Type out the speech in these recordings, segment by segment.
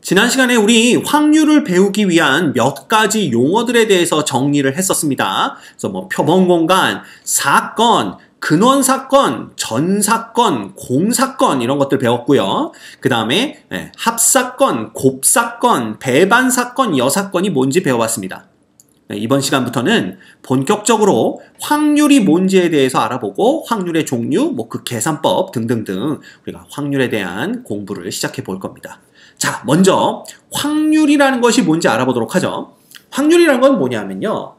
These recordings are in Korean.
지난 시간에 우리 확률을 배우기 위한 몇 가지 용어들에 대해서 정리를 했었습니다. 그래서 뭐 표본공간, 사건, 근원사건, 전사건, 공사건 이런 것들 배웠고요. 그 다음에 합사건, 곱사건, 배반사건, 여사건이 뭔지 배워봤습니다. 이번 시간부터는 본격적으로 확률이 뭔지에 대해서 알아보고 확률의 종류, 뭐 그 계산법 등등등 우리가 확률에 대한 공부를 시작해 볼 겁니다. 자, 먼저 확률이라는 것이 뭔지 알아보도록 하죠. 확률이라는 건 뭐냐면요.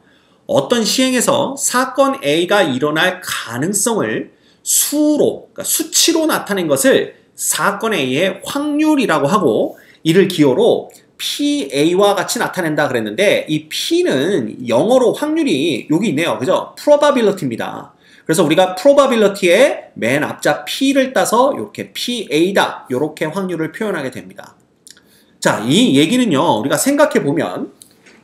어떤 시행에서 사건 A가 일어날 가능성을 수로, 그러니까 수치로 나타낸 것을 사건 A의 확률이라고 하고 이를 기호로 PA와 같이 나타낸다 그랬는데 이 P는 영어로 확률이 여기 있네요. 그죠? probability입니다. 그래서 우리가 probability의 맨 앞자 P를 따서 이렇게 PA다. 이렇게 확률을 표현하게 됩니다. 자, 이 얘기는요. 우리가 생각해 보면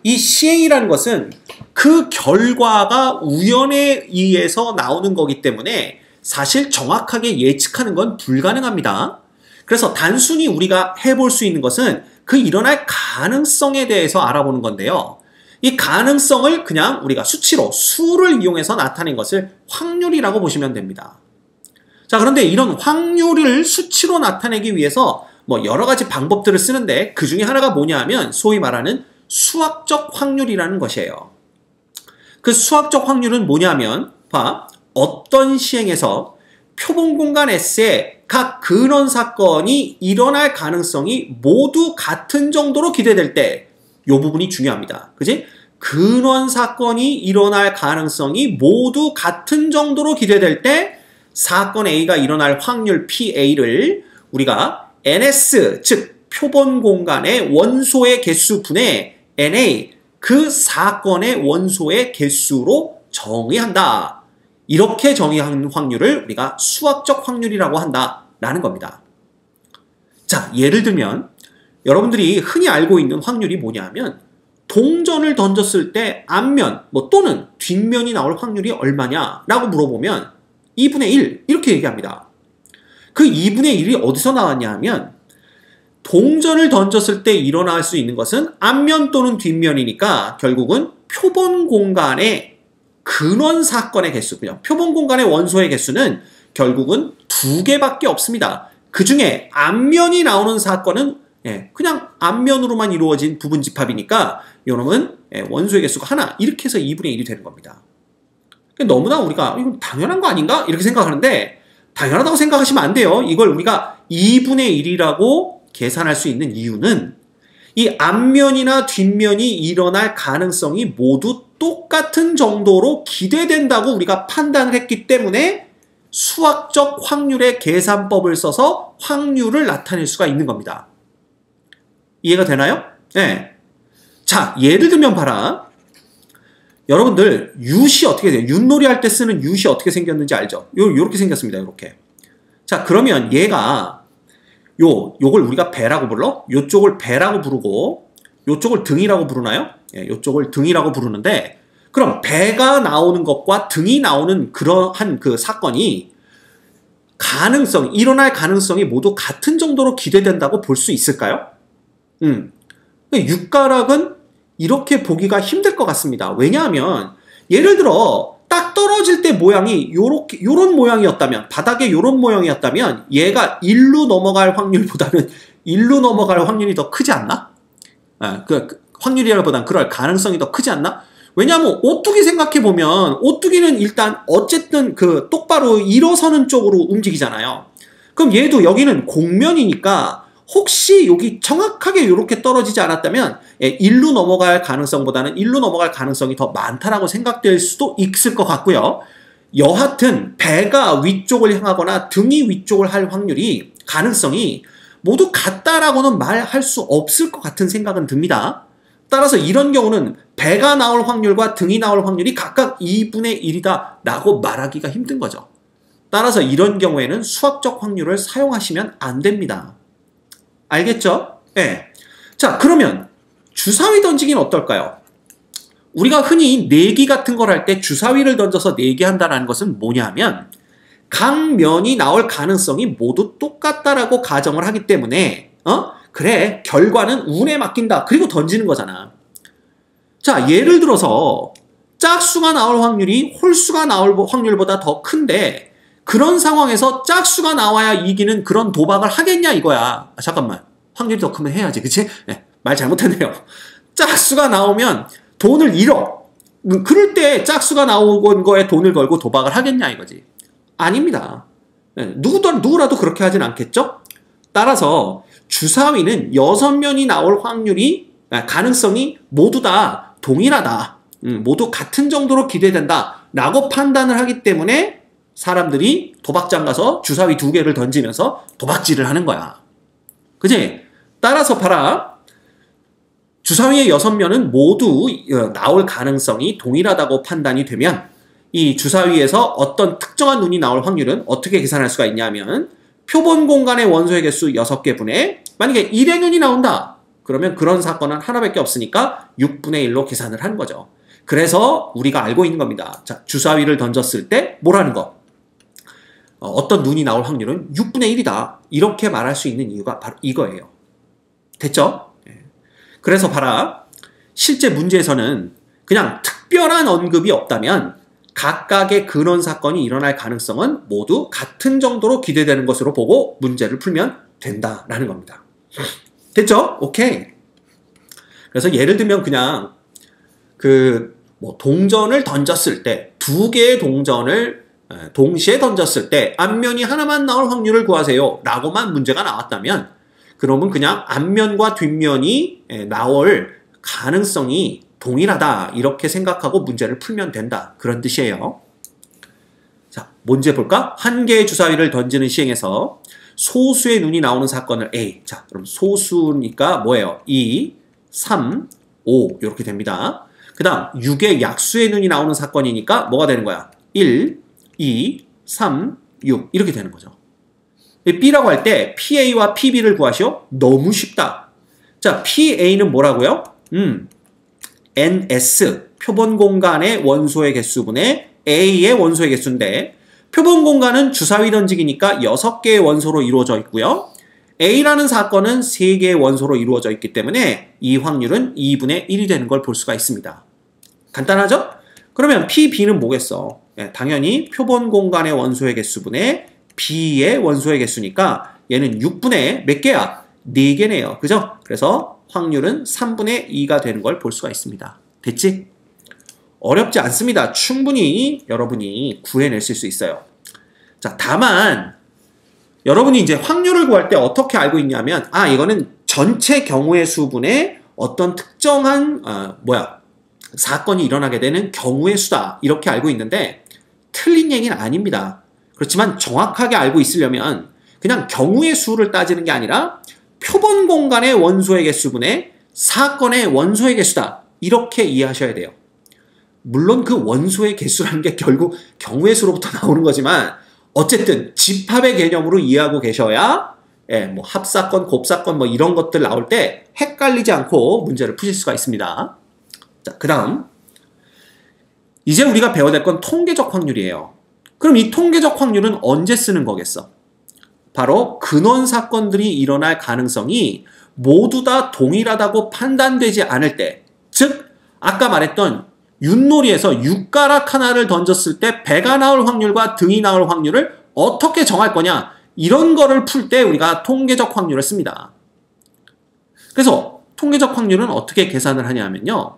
이 시행이라는 것은 그 결과가 우연에 의해서 나오는 거기 때문에 사실 정확하게 예측하는 건 불가능합니다. 그래서 단순히 우리가 해볼 수 있는 것은 그 일어날 가능성에 대해서 알아보는 건데요. 이 가능성을 그냥 우리가 수치로 수를 이용해서 나타낸 것을 확률이라고 보시면 됩니다. 자, 그런데 이런 확률을 수치로 나타내기 위해서 뭐 여러 가지 방법들을 쓰는데 그 중에 하나가 뭐냐 하면 소위 말하는 수학적 확률이라는 것이에요. 그 수학적 확률은 뭐냐면 어떤 시행에서 표본공간 S의 각 근원 사건이 일어날 가능성이 모두 같은 정도로 기대될 때 이 부분이 중요합니다. 그지? 근원 사건이 일어날 가능성이 모두 같은 정도로 기대될 때 사건 A가 일어날 확률 PA를 우리가 NS, 즉 표본공간의 원소의 개수 분의 NA, 그 사건의 원소의 개수로 정의한다. 이렇게 정의한 확률을 우리가 수학적 확률이라고 한다라는 겁니다. 자, 예를 들면 여러분들이 흔히 알고 있는 확률이 뭐냐면 동전을 던졌을 때 앞면 또는 뒷면이 나올 확률이 얼마냐라고 물어보면 2분의 1 이렇게 얘기합니다. 그 2분의 1이 어디서 나왔냐 하면 동전을 던졌을 때 일어날 수 있는 것은 앞면 또는 뒷면이니까 결국은 표본 공간의 근원 사건의 개수, 그냥 표본 공간의 원소의 개수는 결국은 2개밖에 없습니다. 그 중에 앞면이 나오는 사건은 그냥 앞면으로만 이루어진 부분 집합이니까 이놈은 원소의 개수가 하나, 이렇게 해서 2분의 1이 되는 겁니다. 너무나 우리가 이건 당연한 거 아닌가? 이렇게 생각하는데 당연하다고 생각하시면 안 돼요. 이걸 우리가 2분의 1이라고 계산할 수 있는 이유는 이 앞면이나 뒷면이 일어날 가능성이 모두 똑같은 정도로 기대된다고 우리가 판단을 했기 때문에 수학적 확률의 계산법을 써서 확률을 나타낼 수가 있는 겁니다. 이해가 되나요? 네. 자, 예를 들면 봐라. 여러분들 윷이 어떻게 돼요? 윷놀이 할 때 쓰는 윷이 어떻게 생겼는지 알죠? 요렇게 생겼습니다. 요렇게. 자, 그러면 얘가 요걸 우리가 배라고 불러? 요쪽을 배라고 부르고 요쪽을 등이라고 부르나요? 요쪽을 등이라고 부르는데 그럼 배가 나오는 것과 등이 나오는 그러한 그 사건이 일어날 가능성이 모두 같은 정도로 기대된다고 볼 수 있을까요? 육가락은 이렇게 보기가 힘들 것 같습니다. 왜냐하면 예를 들어 딱 떨어질 때 모양이 요런 모양이었다면, 바닥에 요런 모양이었다면 얘가 1로 넘어갈 확률보다는 1로 넘어갈 확률이 더 크지 않나? 확률이라기보다는 그럴 가능성이 더 크지 않나? 왜냐하면 오뚜기 생각해보면 오뚜기는 일단 어쨌든 그 똑바로 일어서는 쪽으로 움직이잖아요. 그럼 얘도 여기는 공면이니까 혹시 여기 정확하게 이렇게 떨어지지 않았다면 1로 넘어갈 가능성보다는 1로 넘어갈 가능성이 더 많다라고 생각될 수도 있을 것 같고요. 여하튼 배가 위쪽을 향하거나 등이 위쪽을 할 확률이 가능성이 모두 같다라고는 말할 수 없을 것 같은 생각은 듭니다. 따라서 이런 경우는 배가 나올 확률과 등이 나올 확률이 각각 2분의 1이다 라고 말하기가 힘든 거죠. 따라서 이런 경우에는 수학적 확률을 사용하시면 안 됩니다. 알겠죠? 네. 자, 그러면 주사위 던지기는 어떨까요? 우리가 흔히 내기 같은 걸 할 때 주사위를 던져서 내기한다는 것은 뭐냐면 각 면이 나올 가능성이 모두 똑같다라고 가정을 하기 때문에 그래, 결과는 운에 맡긴다. 그리고 던지는 거잖아. 자, 예를 들어서 짝수가 나올 확률이 홀수가 나올 확률보다 더 큰데 그런 상황에서 짝수가 나와야 이기는 그런 도박을 하겠냐 이거야. 잠깐만. 확률이 더 크면 해야지. 그치? 네, 말 잘못했네요. 짝수가 나오면 돈을 잃어. 그럴 때 짝수가 나온 거에 돈을 걸고 도박을 하겠냐 이거지. 아닙니다. 네, 누구라도 그렇게 하진 않겠죠? 따라서 주사위는 6면이 나올 확률이 가능성이 모두 다 동일하다. 모두 같은 정도로 기대된다 라고 판단을 하기 때문에 사람들이 도박장 가서 주사위 2개를 던지면서 도박질을 하는 거야. 그치? 따라서 봐라. 주사위의 6면은 모두 나올 가능성이 동일하다고 판단이 되면 이 주사위에서 어떤 특정한 운이 나올 확률은 어떻게 계산할 수가 있냐면 표본 공간의 원소의 개수 6개 분의 만약에 1의 눈이 나온다. 그러면 그런 사건은 하나밖에 없으니까 6분의 1로 계산을 하는 거죠. 그래서 우리가 알고 있는 겁니다. 자, 주사위를 던졌을 때 뭐라는 거? 어떤 눈이 나올 확률은 6분의 1이다. 이렇게 말할 수 있는 이유가 바로 이거예요. 됐죠? 그래서 봐라. 실제 문제에서는 그냥 특별한 언급이 없다면 각각의 근원 사건이 일어날 가능성은 모두 같은 정도로 기대되는 것으로 보고 문제를 풀면 된다라는 겁니다. 됐죠? 오케이. 그래서 예를 들면 그냥 동전을 던졌을 때 2개의 동전을 동시에 던졌을 때 앞면이 하나만 나올 확률을 구하세요 라고만 문제가 나왔다면 그러면 그냥 앞면과 뒷면이 나올 가능성이 동일하다 이렇게 생각하고 문제를 풀면 된다 그런 뜻이에요. 자, 문제 볼까? 한 개의 주사위를 던지는 시행에서 소수의 눈이 나오는 사건을 A. 자, 그럼 소수니까 뭐예요? 2, 3, 5 이렇게 됩니다. 그 다음 6의 약수의 눈이 나오는 사건이니까 뭐가 되는 거야? 1, 2, 3, 6 이렇게 되는 거죠. B라고 할 때 PA와 PB를 구하시오. 너무 쉽다. 자, PA는 뭐라고요? NS 표본 공간의 원소의 개수분의 A의 원소의 개수인데 표본 공간은 주사위 던지기니까 6개의 원소로 이루어져 있고요. A라는 사건은 3개의 원소로 이루어져 있기 때문에 이 확률은 2분의 1이 되는 걸 볼 수가 있습니다. 간단하죠? 그러면 PB는 뭐겠어? 당연히 표본 공간의 원소의 개수분의 B의 원소의 개수니까 얘는 6분의 몇 개야? 4개네요. 그죠? 그래서 확률은 3분의 2가 되는 걸 볼 수가 있습니다. 됐지? 어렵지 않습니다. 충분히 여러분이 구해내실 수 있어요. 자, 다만 여러분이 이제 확률을 구할 때 어떻게 알고 있냐면 이거는 전체 경우의 수분의 어떤 특정한 사건이 일어나게 되는 경우의 수다 이렇게 알고 있는데 틀린 얘기는 아닙니다. 그렇지만 정확하게 알고 있으려면 그냥 경우의 수를 따지는 게 아니라 표본 공간의 원소의 개수분의 사건의 원소의 개수다 이렇게 이해하셔야 돼요. 물론 그 원소의 개수라는 게 결국 경우의 수로부터 나오는 거지만 어쨌든 집합의 개념으로 이해하고 계셔야 합사건, 곱사건 이런 것들 나올 때 헷갈리지 않고 문제를 푸실 수가 있습니다. 자, 그 다음 이제 우리가 배워야 될 건 통계적 확률이에요. 그럼 이 통계적 확률은 언제 쓰는 거겠어? 바로 근원 사건들이 일어날 가능성이 모두 다 동일하다고 판단되지 않을 때, 즉 아까 말했던 윷놀이에서 6가락 하나를 던졌을 때 배가 나올 확률과 등이 나올 확률을 어떻게 정할 거냐 이런 거를 풀 때 우리가 통계적 확률을 씁니다. 그래서 통계적 확률은 어떻게 계산을 하냐면요.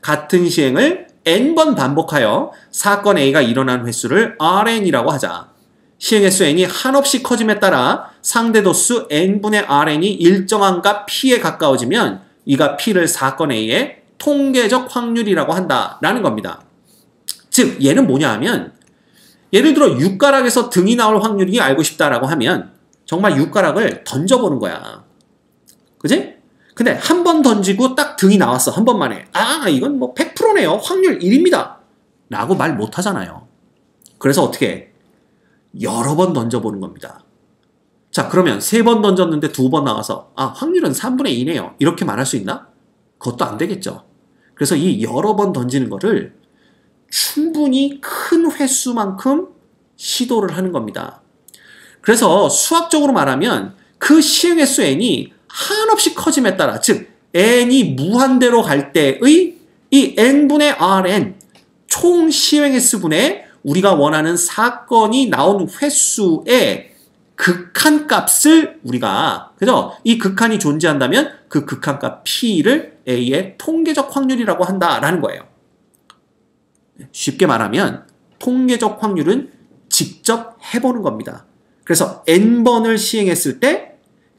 같은 시행을 n번 반복하여 사건 A가 일어난 횟수를 Rn이라고 하자. 시행 횟수 n이 한없이 커짐에 따라 상대 도수 n분의 Rn이 일정한 값 P에 가까워지면 이 값 P를 사건 A의 통계적 확률이라고 한다라는 겁니다. 즉 얘는 뭐냐 하면 예를 들어 6가락에서 등이 나올 확률이 알고 싶다라고 하면 정말 6가락을 던져보는 거야. 그지? 근데 한 번 던지고 딱 등이 나왔어. 한 번 만에. 이건 100%네요. 확률 1입니다. 라고 말 못 하잖아요. 그래서 어떻게 해? 여러 번 던져보는 겁니다. 자, 그러면 3번 던졌는데 2번 나와서 확률은 3분의 2네요. 이렇게 말할 수 있나? 그것도 안 되겠죠. 그래서 이 여러 번 던지는 거를 충분히 큰 횟수만큼 시도를 하는 겁니다. 그래서 수학적으로 말하면 그 시행 횟수 n이 한없이 커짐에 따라, 즉 n이 무한대로 갈 때의 이 n분의 rn 총 시행 횟수분의 우리가 원하는 사건이 나온 횟수의 극한값을 우리가, 그죠? 이 극한이 존재한다면 그 극한값 P를 A의 통계적 확률이라고 한다라는 거예요. 쉽게 말하면 통계적 확률은 직접 해보는 겁니다. 그래서 n번을 시행했을 때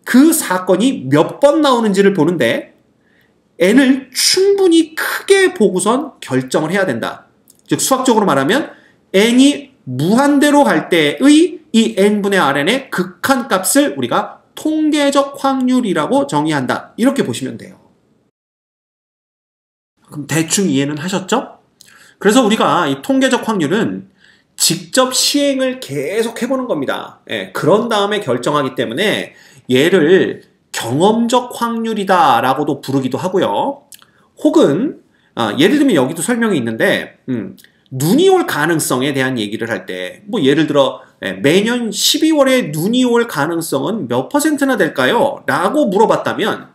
그 사건이 몇 번 나오는지를 보는데 n을 충분히 크게 보고선 결정을 해야 된다. 즉 수학적으로 말하면 n이 무한대로 갈 때의 이 n분의 rn의 극한값을 우리가 통계적 확률이라고 정의한다. 이렇게 보시면 돼요. 그럼 대충 이해는 하셨죠? 그래서 우리가 이 통계적 확률은 직접 시행을 계속 해보는 겁니다. 그런 다음에 결정하기 때문에 얘를 경험적 확률이다 라고도 부르기도 하고요. 혹은 예를 들면 여기도 설명이 있는데 눈이 올 가능성에 대한 얘기를 할 때 뭐 예를 들어 매년 12월에 눈이 올 가능성은 몇 %나 될까요? 라고 물어봤다면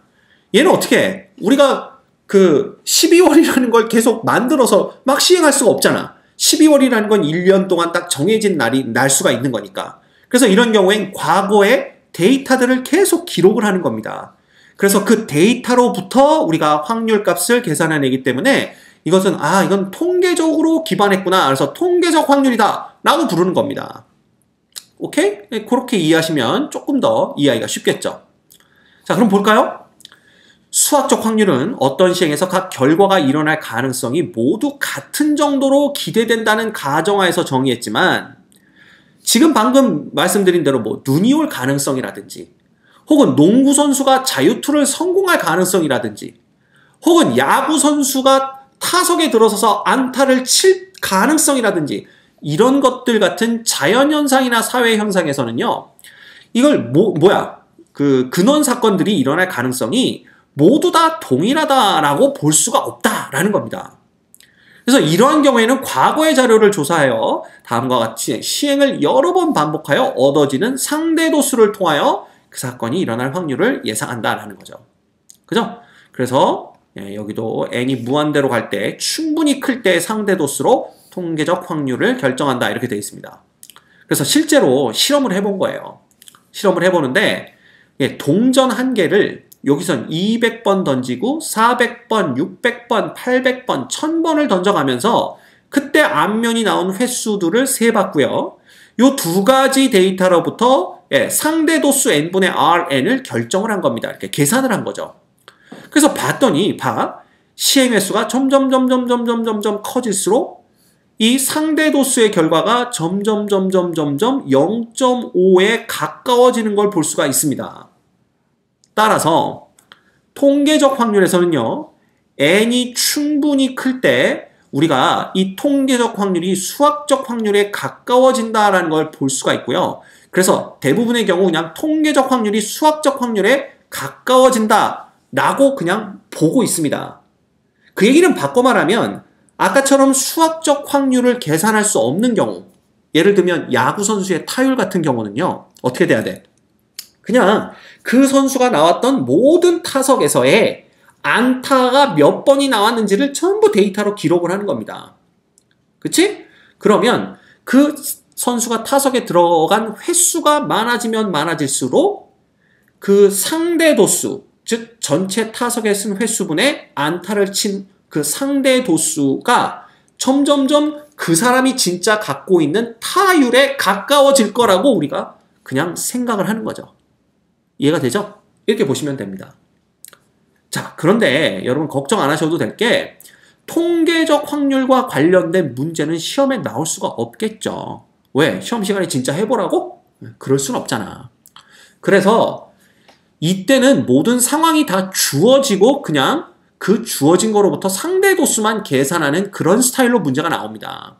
얘는 어떻게 해? 우리가 그 12월이라는 걸 계속 만들어서 막 시행할 수가 없잖아. 12월이라는 건 1년 동안 딱 정해진 날 수가 있는 거니까. 그래서 이런 경우엔 과거에 데이터들을 계속 기록을 하는 겁니다. 그래서 그 데이터로부터 우리가 확률값을 계산해내기 때문에 이것은 이건 통계적으로 기반했구나. 그래서 통계적 확률이다 라고 부르는 겁니다. 오케이? 그렇게 이해하시면 조금 더 이해하기가 쉽겠죠. 자, 그럼 볼까요? 수학적 확률은 어떤 시행에서 각 결과가 일어날 가능성이 모두 같은 정도로 기대된다는 가정하에서 정의했지만 지금 방금 말씀드린 대로 뭐 눈이 올 가능성이라든지 혹은 농구 선수가 자유투를 성공할 가능성이라든지 혹은 야구 선수가 타석에 들어서서 안타를 칠 가능성이라든지 이런 것들 같은 자연현상이나 사회현상에서는요. 이걸 그 근원 사건들이 일어날 가능성이 모두 다 동일하다라고 볼 수가 없다라는 겁니다. 그래서 이러한 경우에는 과거의 자료를 조사하여 다음과 같이 시행을 여러 번 반복하여 얻어지는 상대도수를 통하여 그 사건이 일어날 확률을 예상한다라는 거죠. 그죠? 그래서 여기도 n이 무한대로 갈 때 충분히 클 때 상대도수로 통계적 확률을 결정한다 이렇게 되어 있습니다. 그래서 실제로 실험을 해본 거예요. 실험을 해보는데 동전 한 개를 여기선 200번 던지고 400번, 600번, 800번, 1000번을 던져가면서 그때 앞면이 나온 횟수들을 세봤고요. 요 두 가지 데이터로부터 상대도수 n분의 rn을 결정을 한 겁니다. 이렇게 계산을 한 거죠. 그래서 봤더니 시행 횟수가 점점 커질수록 이 상대도수의 결과가 점점 0.5에 가까워지는 걸 볼 수가 있습니다. 따라서 통계적 확률에서는요. n이 충분히 클 때 우리가 이 통계적 확률이 수학적 확률에 가까워진다라는 걸 볼 수가 있고요. 그래서 대부분의 경우 그냥 통계적 확률이 수학적 확률에 가까워진다라고 그냥 보고 있습니다. 그 얘기는 바꿔 말하면 아까처럼 수학적 확률을 계산할 수 없는 경우, 예를 들면 야구 선수의 타율 같은 경우는요. 어떻게 돼야 돼? 그냥 그 선수가 나왔던 모든 타석에서의 안타가 몇 번이 나왔는지를 전부 데이터로 기록을 하는 겁니다. 그치? 그러면 그 선수가 타석에 들어간 횟수가 많아지면 많아질수록 그 상대 도수, 즉 전체 타석에 쓴 횟수분의 안타를 친 그 상대 도수가 점점점 그 사람이 진짜 갖고 있는 타율에 가까워질 거라고 우리가 그냥 생각을 하는 거죠. 이해가 되죠? 이렇게 보시면 됩니다. 자, 그런데 여러분 걱정 안 하셔도 될 게 통계적 확률과 관련된 문제는 시험에 나올 수가 없겠죠. 왜? 시험 시간에 진짜 해보라고? 그럴 순 없잖아. 그래서 이때는 모든 상황이 다 주어지고 그냥 그 주어진 거로부터 상대 도수만 계산하는 그런 스타일로 문제가 나옵니다.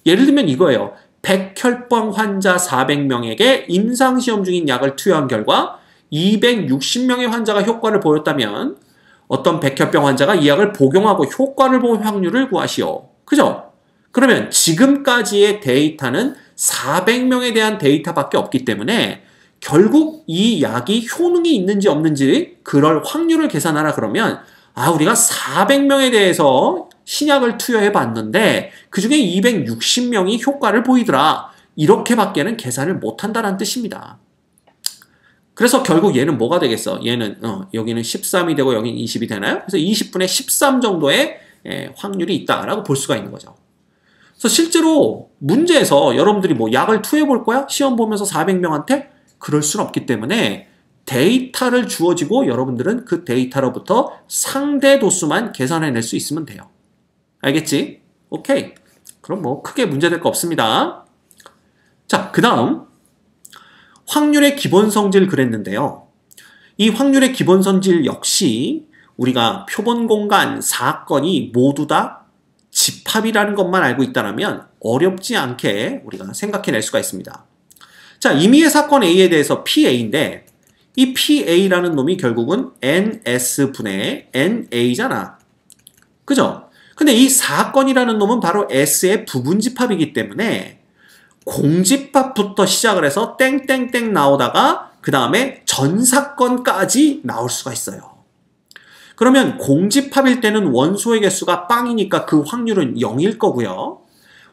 예를 들면 이거예요. 백혈병 환자 400명에게 임상시험 중인 약을 투여한 결과 260명의 환자가 효과를 보였다면 어떤 백혈병 환자가 이 약을 복용하고 효과를 본 확률을 구하시오. 그죠? 그러면 지금까지의 데이터는 400명에 대한 데이터밖에 없기 때문에 결국 이 약이 효능이 있는지 없는지 그럴 확률을 계산하라 그러면 우리가 400명에 대해서 신약을 투여해 봤는데 그중에 260명이 효과를 보이더라. 이렇게밖에는 계산을 못한다는 뜻입니다. 그래서 결국 얘는 뭐가 되겠어? 얘는 여기는 13이 되고 여기는 20이 되나요? 그래서 20분의 13 정도의 확률이 있다라고 볼 수가 있는 거죠. 그래서 실제로 문제에서 여러분들이 뭐 약을 투여해 볼 거야? 시험 보면서 400명한테? 그럴 수는 없기 때문에 데이터를 주어지고 여러분들은 그 데이터로부터 상대 도수만 계산해낼 수 있으면 돼요. 알겠지? 오케이. 그럼 뭐 크게 문제될 거 없습니다. 자, 그 다음 확률의 기본 성질 그랬는데요. 이 확률의 기본 성질 역시 우리가 표본 공간 사건이 모두 다 집합이라는 것만 알고 있다면 어렵지 않게 우리가 생각해낼 수가 있습니다. 자, 임의의 사건 A에 대해서 PA인데 이 PA라는 놈이 결국은 NS분의 NA잖아. 그죠? 근데 이 사건이라는 놈은 바로 S의 부분집합이기 때문에 공집합부터 시작을 해서 땡땡땡 나오다가 그 다음에 전사건까지 나올 수가 있어요. 그러면 공집합일 때는 원소의 개수가 빵이니까 그 확률은 0일 거고요.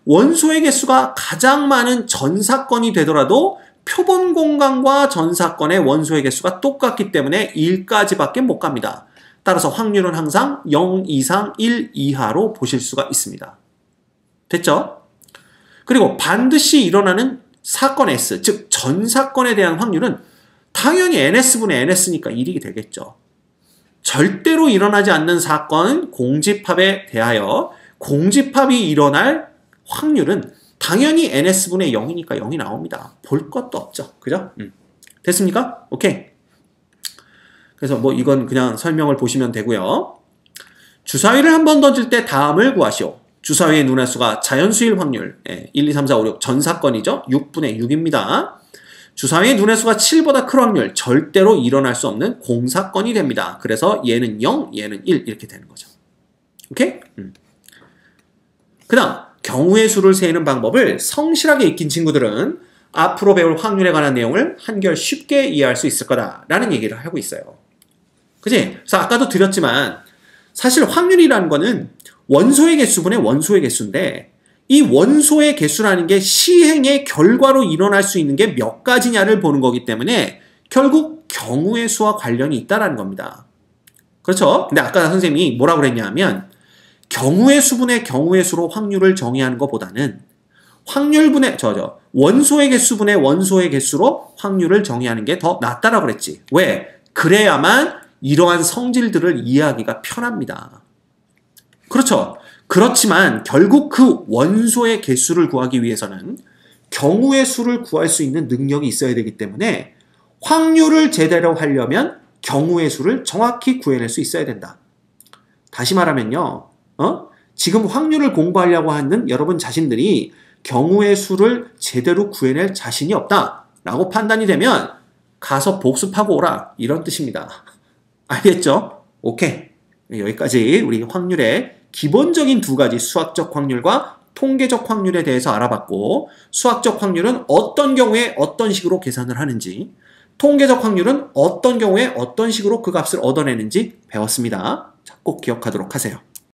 원소의 개수가 가장 많은 전사건이 되더라도 표본 공간과 전사건의 원소의 개수가 똑같기 때문에 1까지밖에 못 갑니다. 따라서 확률은 항상 0 이상 1 이하로 보실 수가 있습니다. 됐죠? 그리고 반드시 일어나는 사건 S, 즉 전사건에 대한 확률은 당연히 NS분의 NS니까 1이 되겠죠. 절대로 일어나지 않는 사건 공집합에 대하여 공집합이 일어날 확률은 당연히 NS분의 0이니까 0이 나옵니다. 볼 것도 없죠. 그죠? 됐습니까? 오케이. 그래서 뭐 이건 그냥 설명을 보시면 되고요. 주사위를 한 번 던질 때 다음을 구하시오. 주사위의 눈화수가 자연수일 확률 1, 2, 3, 4, 5, 6 전사건이죠. 6분의 6입니다. 주사위의 눈화수가 7보다 큰 확률 절대로 일어날 수 없는 공사건이 됩니다. 그래서 얘는 0, 얘는 1 이렇게 되는 거죠. 오케이? 그 다음 경우의 수를 세는 방법을 성실하게 익힌 친구들은 앞으로 배울 확률에 관한 내용을 한결 쉽게 이해할 수 있을 거다라는 얘기를 하고 있어요. 그치? 그래서 아까도 드렸지만 사실 확률이라는 거는 원소의 개수분의 원소의 개수인데 이 원소의 개수라는 게 시행의 결과로 일어날 수 있는 게 몇 가지냐를 보는 거기 때문에 결국 경우의 수와 관련이 있다는 겁니다. 그렇죠? 근데 아까 선생님이 뭐라고 그랬냐 하면 경우의 수분의 경우의 수로 확률을 정의하는 것보다는 확률분의 원소의 개수분의 원소의 개수로 확률을 정의하는 게 더 낫다라고 그랬지. 왜? 그래야만 이러한 성질들을 이해하기가 편합니다. 그렇죠. 그렇지만 결국 그 원소의 개수를 구하기 위해서는 경우의 수를 구할 수 있는 능력이 있어야 되기 때문에 확률을 제대로 하려면 경우의 수를 정확히 구해낼 수 있어야 된다. 다시 말하면요. 지금 확률을 공부하려고 하는 여러분 자신들이 경우의 수를 제대로 구해낼 자신이 없다라고 판단이 되면 가서 복습하고 오라 이런 뜻입니다. 알겠죠? 오케이. 여기까지 우리 확률의 기본적인 두 가지 수학적 확률과 통계적 확률에 대해서 알아봤고 수학적 확률은 어떤 경우에 어떤 식으로 계산을 하는지 통계적 확률은 어떤 경우에 어떤 식으로 그 값을 얻어내는지 배웠습니다. 자, 꼭 기억하도록 하세요.